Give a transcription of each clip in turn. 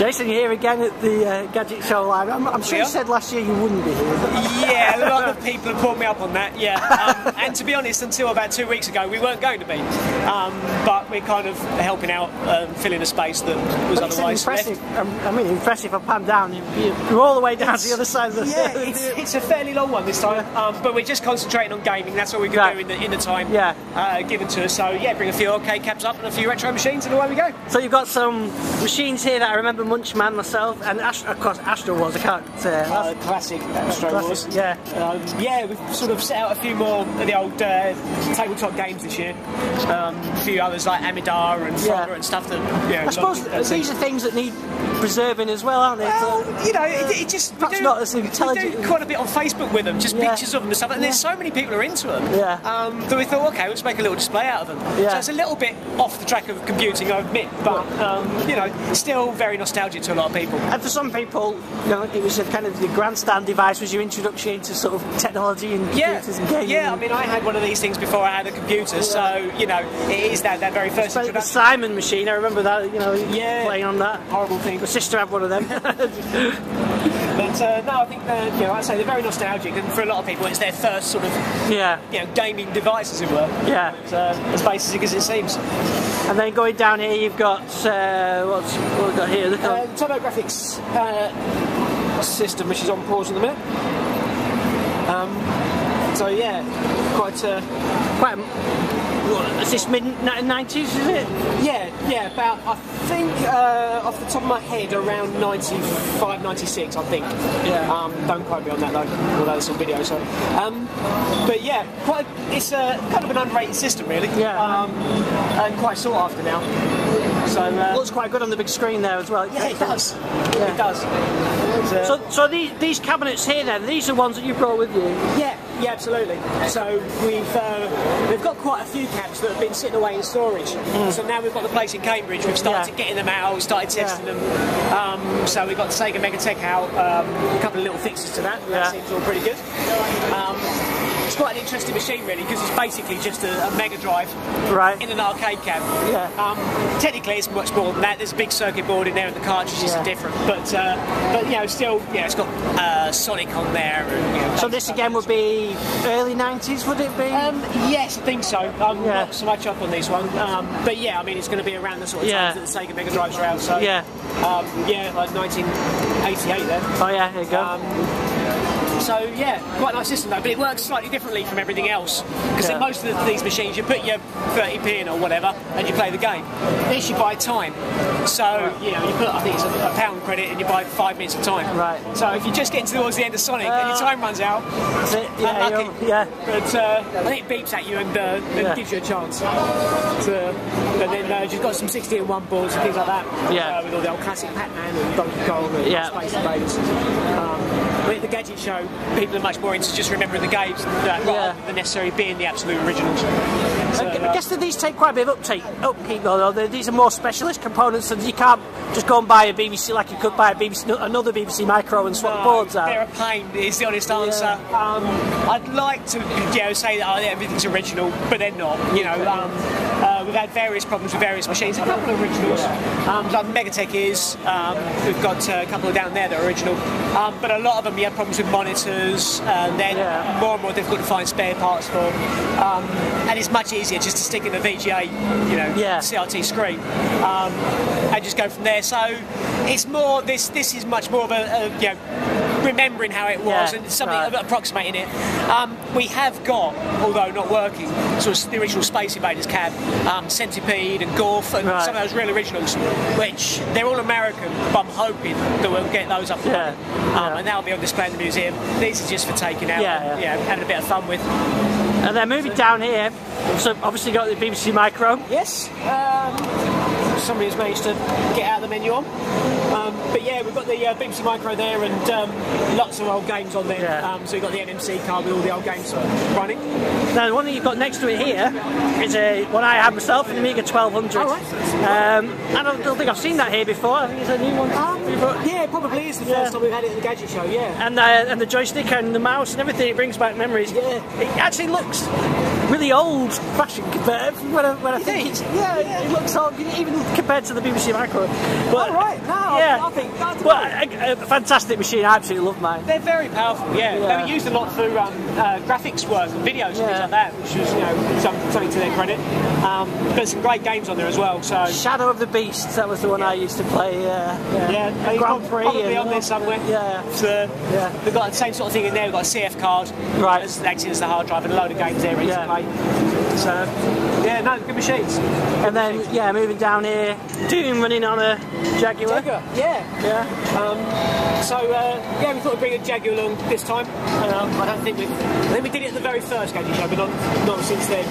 Jason, you're here again at the Gadget Show Live. I'm sure you said last year you wouldn't be here. Yeah, a lot of people have pulled me up on that, yeah. And to be honest, until about 2 weeks ago, we weren't going to be. But we're kind of helping out, filling a space that was otherwise impressive. left. I mean, impressive. I pan down. You're all the way down to the other side of the... Yeah, it's a fairly long one this time. But we're just concentrating on gaming. That's all we can do in the time given to us. So, yeah, bring a few arcade caps up and a few retro machines and away we go. So you've got some machines here that I remember Munchman myself, and of course Astro Wars. I can't say classic Astro Wars. Yeah. Yeah, we've sort of set out a few more of the old tabletop games this year. A few others like Amidar and Frogger and stuff that. I suppose these are things that need preserving as well, aren't they? Well, you know, it just perhaps not as intelligent. We do quite a bit on Facebook with them, just pictures of them and stuff, and there's so many people who are into them. That we thought, okay, let's make a little display out of them. So it's a little bit off the track of computing, I admit, but you know, still very nostalgic to a lot of people. And for some people, you know, it was a kind of the grandstand device was your introduction into sort of technology and computers and gaming. Yeah, I mean, I had one of these things before I had a computer, so you know, it is that very first introduction. The Simon machine, I remember that. You know, playing on that. Horrible thing. My sister had one of them. But no, I think you know, I'd say they're very nostalgic, and for a lot of people, it's their first sort of you know, gaming device, as it were. Yeah. It's as basic as it seems. And then going down here, you've got what we've got here. Tomographic System, which is on pause in a minute. So yeah, quite. What, is this mid-90s, is it? Yeah, about, I think, off the top of my head, around 95, 96, I think. Yeah. Don't quote me on that, though, although it's on video, so. But yeah, it's kind of an underrated system, really. Yeah. And quite sought after now. So, looks quite good on the big screen there as well. Yeah, it does. Yeah. It does. So these cabinets here, then, these are ones that you brought with you? Yeah, absolutely. So we've got quite a few cabs that have been sitting away in storage. So now we've got the place in Cambridge. We've started getting them out, started testing them. So we've got the Sega Megatech out, a couple of little fixes to that. That seems all pretty good. It's quite an interesting machine, really, because it's basically just a Mega Drive in an arcade cab. Technically, it's much more than that. There's a big circuit board in there, and the cartridges are different. But you know, still, it's got Sonic on there. And, you know, so this again would be early 90s, would it be? Yes, I think so. I'm not so much up on this one, but yeah, I mean, it's going to be around the sort of times that the Sega Mega Drives are out. So like 1988 then. Oh yeah, there you go. So yeah, quite a nice system though, but it works slightly differently from everything else. Because in most of these machines, you put your 30p in or whatever, and you play the game. This you buy time. So you know, you put, I think it's a £1 credit, and you buy 5 minutes of time. Right. So if you're just getting towards the end of Sonic and your time runs out, that's it. Unlucky. But I think it beeps at you and gives you a chance. And then you've got some 16:1 boards and things like that. With all the old classic Pac-Man and Donkey Kong and Space Invaders. At the Gadget Show, people are much more into just remembering the games rather than necessarily being the absolute originals. So, I guess that these take quite a bit of upkeep though. These are more specialist components, so you can't just go and buy a BBC like you could buy another BBC Micro and swap the boards out. They're a pain, is the honest answer. I'd like to say that everything's original, but they're not. You know, we've had various problems with various machines. A couple of originals, like Megatech is. We've got a couple down there that are original, but a lot of them you have problems with monitors, and then more and more difficult to find spare parts for. And it's much easier just to stick in a VGA, you know, CRT screen, and just go from there. So it's more. This is much more of a you know, remembering how it was and something approximating it. We have got, although not working, sort of the original Space Invaders cab, Centipede and Gorf, and some of those real originals, which they're all American, but I'm hoping that we'll get those up there. And that'll be on display in the museum. These are just for taking out, having a bit of fun with. And then moving down here, so obviously got the BBC Micro. Yes. Somebody's managed to get out of the menu on. But yeah, we've got the BBC Micro there and lots of old games on there. So we've got the NMC card with all the old games running. Now the one that you've got next to it here is one I have myself, an Amiga 1200. I don't think I've seen that here before. I think it's a new one. Yeah, it probably is the first time we've had it at the Gadget Show, And the joystick and the mouse and everything, it brings back memories. It actually looks really old-fashioned compared when I think it's... it looks old. Even compared to the BBC Micro. But, right, no, yeah, I think that's a fantastic machine. I absolutely love mine. they're very powerful, yeah. They were used a lot through graphics work and videos and things like that, which was, you know, something to their credit. But some great games on there as well. So Shadow of the Beast, that was the one I used to play. Grand Prix. Probably on there somewhere. Yeah. So, we've got the same sort of thing in there. We've got a CF card, right, acting as the hard drive, and a load of games there ready to play. So, yeah, no, good machines. And then, moving down here, Doom running on a Jaguar. We thought we'd bring a Jaguar along this time. I don't think we did it at the very first Gadget Show, but not since then.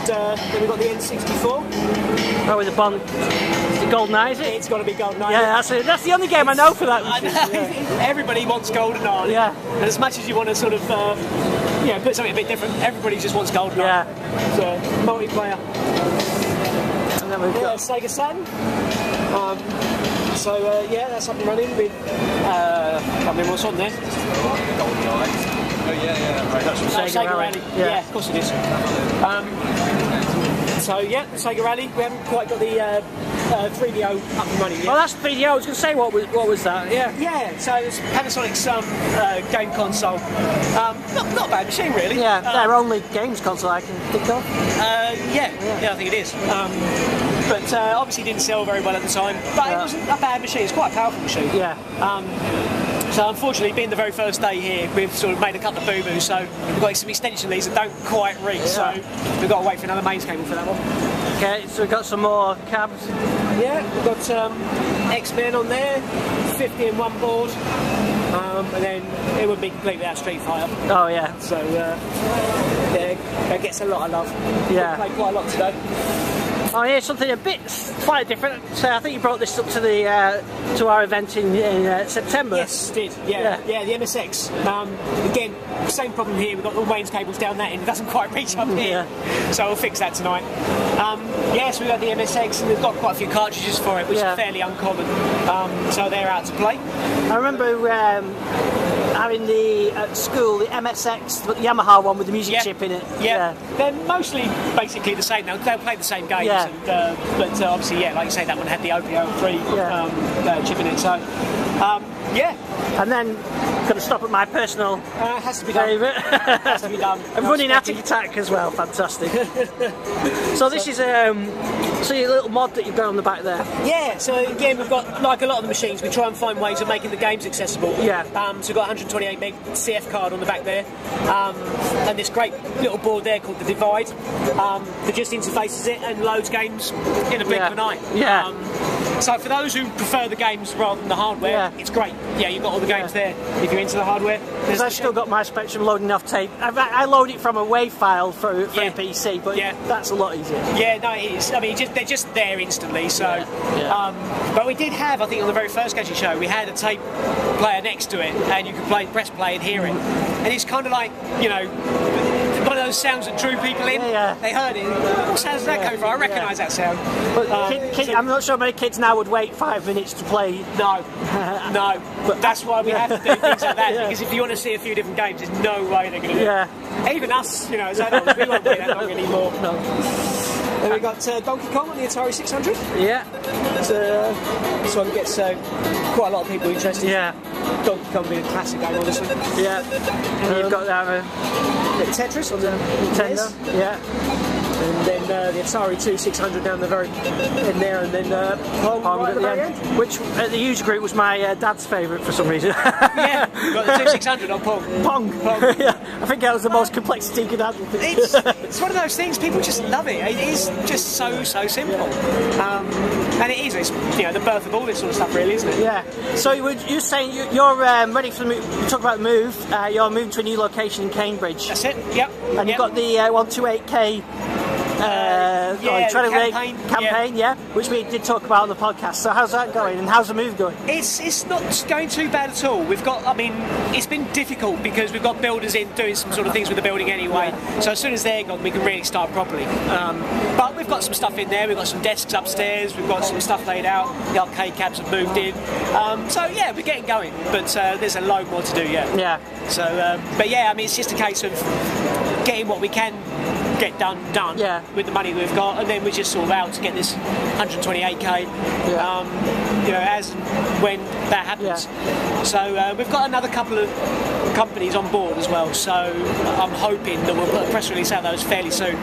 Then we've got the N64. Oh, with the Bond, the GoldenEye, is it? It's got to be GoldenEye. Yeah, that's the only game I know for that. Everybody wants GoldenEye. Yeah. And as much as you want to sort of, put something a bit different, everybody just wants GoldenEye. Yeah. So, multiplayer. And then we've got Sega Saturn. That's up and running with, I mean, what's on there? Right, that's Sega Rally. Yeah, of course it is. Sega Rally. We haven't quite got the 3DO up and running yet. Oh, that's 3DO. I was going to say, what was that? Yeah. So it's Panasonic's game console. Not a bad machine, really. Yeah, their only games console I can think of. I think it is. But obviously didn't sell very well at the time. But it wasn't a bad machine. It's quite a powerful machine. Yeah. So unfortunately, being the very first day here, we've sort of made a couple of boo-boos, so we've got some extension leads that don't quite reach, so we've got to wait for another mains cable for that one. Okay, so we've got some more cabs. Yeah, we've got X-Men on there, 50 in one board, and then it would be complete without Street Fighter. Oh yeah. So that gets a lot of love. Yeah. We played quite a lot today. Oh, here's something a bit slightly different. So I think you brought this up to the to our event in September. Yes, did. Yeah, the MSX. Again, same problem here. We've got all mains cables down that end. It doesn't quite reach up here. So we'll fix that tonight. So we've got the MSX and we've got quite a few cartridges for it, which is fairly uncommon. So they're out to play. I remember having at school the MSX, the Yamaha one with the music chip in it. Yeah, they're mostly basically the same now. They'll play the same games. Yeah. But obviously, like you say, that one had the OPO3 chip in it. So, And then, going to stop at my personal has to be favourite. Has to be done. And running Attic Attack as well, fantastic. So this is your little mod that you've got on the back there. Yeah, so again, we've got, like a lot of the machines, we try and find ways of making the games accessible. Yeah. So we've got 128 meg CF card on the back there, and this great little board there called the Divide, that just interfaces it and loads games in a blink of an eye. Yeah. So for those who prefer the games rather than the hardware, it's great. Yeah, you've got all the games there if you're into the hardware. Because I've still got my Spectrum loading off tape. I load it from a WAV file for a PC, but that's a lot easier. Yeah, no, it is. I mean, they're just there instantly. So, but we did have, I think, on the very first Gadget Show, we had a tape player next to it, and you could press play and hear it. And it's kind of like, one of those sounds that drew people in. They heard it. What sound does that come from? I recognise that sound. But I'm not sure many kids now would wait 5 minutes to play. No. But that's why we have to do things like that, because if you want to see a few different games, there's no way they're going to do it. Even us, as adults, we won't play that long anymore. No. Then we've got Donkey Kong on the Atari 600. Yeah. This one gets quite a lot of people interested. Yeah. Donkey Kong being a classic game, honestly. Yeah. And you've got that Tetris on the Nintendo. NES. Yeah. And then the Atari 2600 down the very end there, and then Pong right at the very end. Which the user group was my dad's favourite for some reason. Yeah, got the 2600 on Pong. Pong. I think that was the most complexity you could handle. It's one of those things, people just love it. It is just so simple. And it is, it's the birth of all this sort of stuff, really, isn't it? Yeah. So you're saying you're ready for the move. You talk about the move. You're moving to a new location in Cambridge. That's it. Yep. And you've got the 128K campaign, which we did talk about on the podcast. So how's that going, and how's the move going? It's not going too bad at all. It's been difficult because we've got builders in doing some sort of things with the building anyway. So as soon as they're gone, we can really start properly. But we've got some stuff in there. We've got some desks upstairs. We've got some stuff laid out. The arcade cabs have moved in. We're getting going. But there's a load more to do yet. Yeah. So, it's just a case of getting what we can get done with the money we've got, and then we're just sort of out to get this 128k. You know, as and when that happens. So we've got another couple of companies on board as well. So I'm hoping that we'll put a press release out those fairly soon,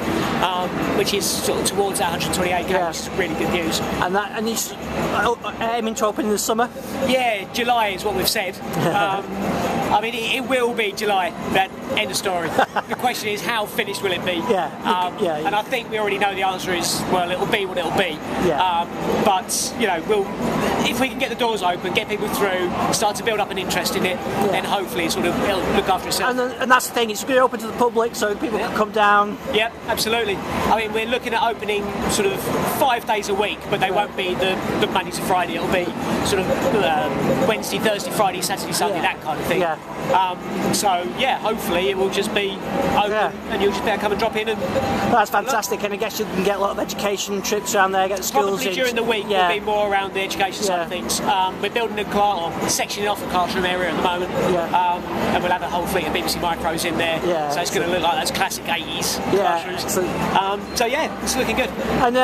which is sort of towards that 128k, which is really good news. And he's aiming to open in the summer. Yeah, July is what we've said. I mean, it will be July. That end of story. The question is, how finished will it be? And I think we already know the answer is, well, it'll be what it'll be. But you know, if we can get the doors open, get people through, start to build up an interest in it, then hopefully it'll look after itself. And that's the thing; it's going to be open to the public, so people can come down. Yeah, absolutely. I mean, we're looking at opening sort of 5 days a week, but they won't be the Monday to Friday. It'll be sort of Wednesday, Thursday, Friday, Saturday, Sunday, that kind of thing. So yeah, hopefully it will just be open, and you'll just be able to come and drop in. And that's fantastic, and I guess you can get a lot of education trips around there, get the schools. Probably during the week will be more around the education side of things. We're building a sectioning off the classroom area at the moment, and we'll have a whole fleet of BBC micros in there. So it's going to look like those classic 80s classrooms. So yeah, it's looking good. And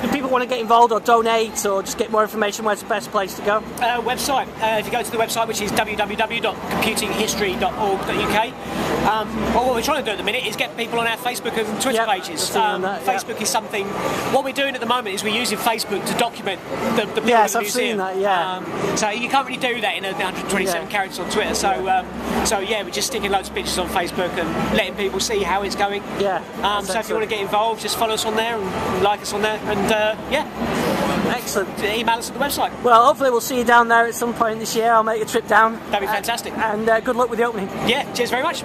if people want to get involved or donate or just get more information, where's the best place to go? Website. If you go to the website, which is www.computinghistory.org.uk. Well, what we're trying to do at the minute is get people on our Facebook and Twitter pages. Facebook is something. What we're doing at the moment is we're using Facebook to document the people in the museum. I've seen that. So you can't really do that in 127 characters on Twitter. So yeah, we're just sticking loads of pictures on Facebook and letting people see how it's going. So if you want to get involved, just follow us on there and like us on there, and excellent. Email us at the website. Well, hopefully we'll see you down there at some point this year. I'll make a trip down. That'd be fantastic. And good luck with the opening. Yeah, cheers very much.